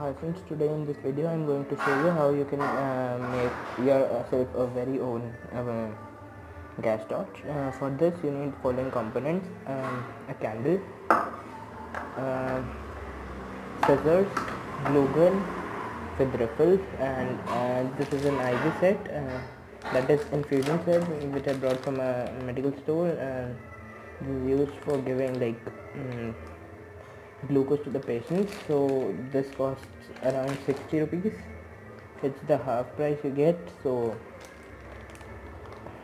Hi friends, today in this video I am going to show you how you can make yourself a very own gas torch. For this you need following components: a candle, uh, scissors, glue gun with riffles, and this is an IV set, that is infusion set, which I brought from a medical store. This is used for giving glucose to the patient. So this costs around 60 rupees. It's the half price you get, so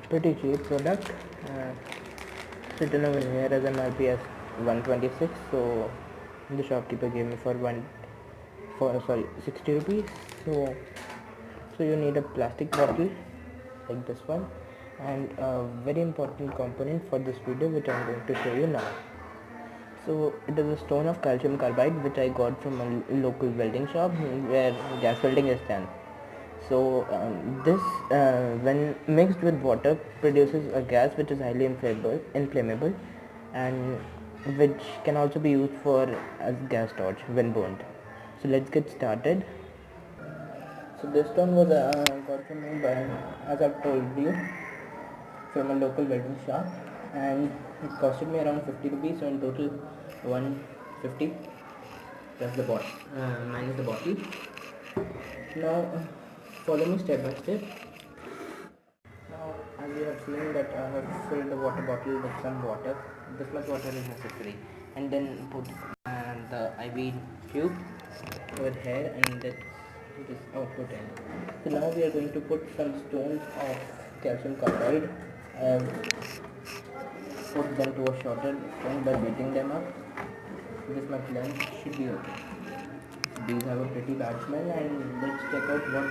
pretty cheap product. Written over here as MRP as 126, so the shopkeeper gave me for 60 rupees. So you need a plastic bottle like this one, and a very important component for this video which I'm going to show you now. So it is a stone of calcium carbide which I got from a local welding shop where gas welding is done. So this when mixed with water produces a gas which is highly inflammable, and which can also be used for as gas torch when burned. So let's get started. So this stone was got from me by, as I've told you, from a local welding shop, and it costed me around 50 rupees, so in total 150 plus the bottle, minus the bottle. Now follow me step by step. Now as you have seen that I have filled the water bottle with some water. This much water is necessary, and then put the IV tube over here, and that's this output end. So now we are going to put some stones of calcium carbide. I have put them to a shorter stone by beating them up. This much length should be okay. These have a pretty bad smell, and let's check out what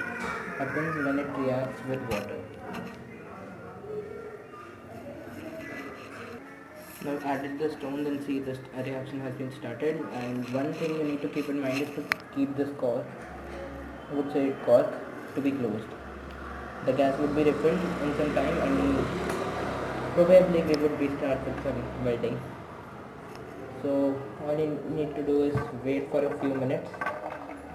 happens when it reacts with water. Now I've added the stones and see this reaction has been started, and one thing you need to keep in mind is to keep this cork, I would say cork, to be closed. The gas would be refilled in some time, and probably we would be start with some welding. So all you need to do is wait for a few minutes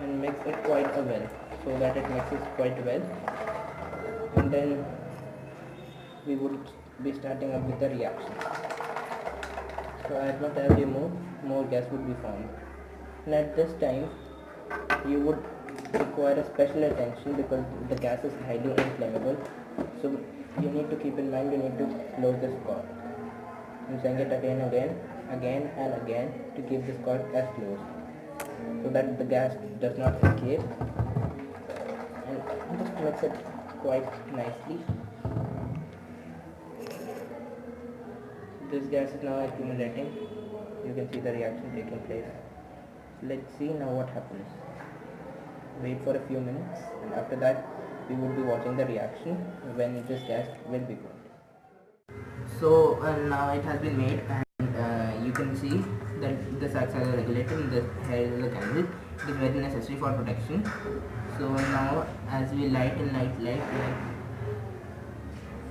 and mix it quite well, so that it mixes quite well, and then we would be starting up with the reaction. So as much as you move, more gas would be formed, and at this time you would require a special attention because the gas is highly inflammable. So you need to keep in mind, you need to close this cork. I'm saying it again and again to keep this cork as closed, so that the gas does not escape, and just mix it quite nicely. This gas is now accumulating. You can see the reaction taking place. Let's see now what happens. Wait for a few minutes, and after that we will be watching the reaction when this gas will be burned. So now it has been made, and you can see that this acts as a regulator, and this here is the candle. It is very necessary for protection. So now as we light, so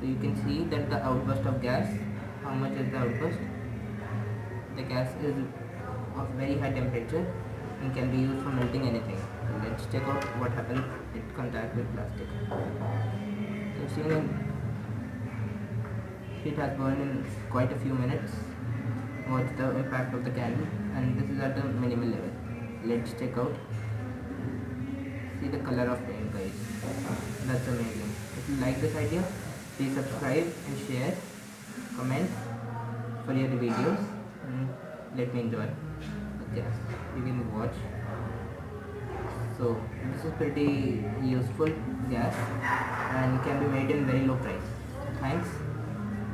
you can see that the outburst of gas, how much is the outburst? The gas is of very high temperature and can be used for melting anything. So let's check out what happens in contact with plastic. So seeing it has burned in quite a few minutes. Watch the impact of the candle, and this is at a minimal level. Let's check out. See the color of flame, guys. That's amazing. If you like this idea, please subscribe and share, comment for your videos, and let me enjoy the gas. You can watch. So this is pretty useful gas and can be made in very low price. Thanks.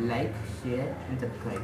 Like, share and subscribe.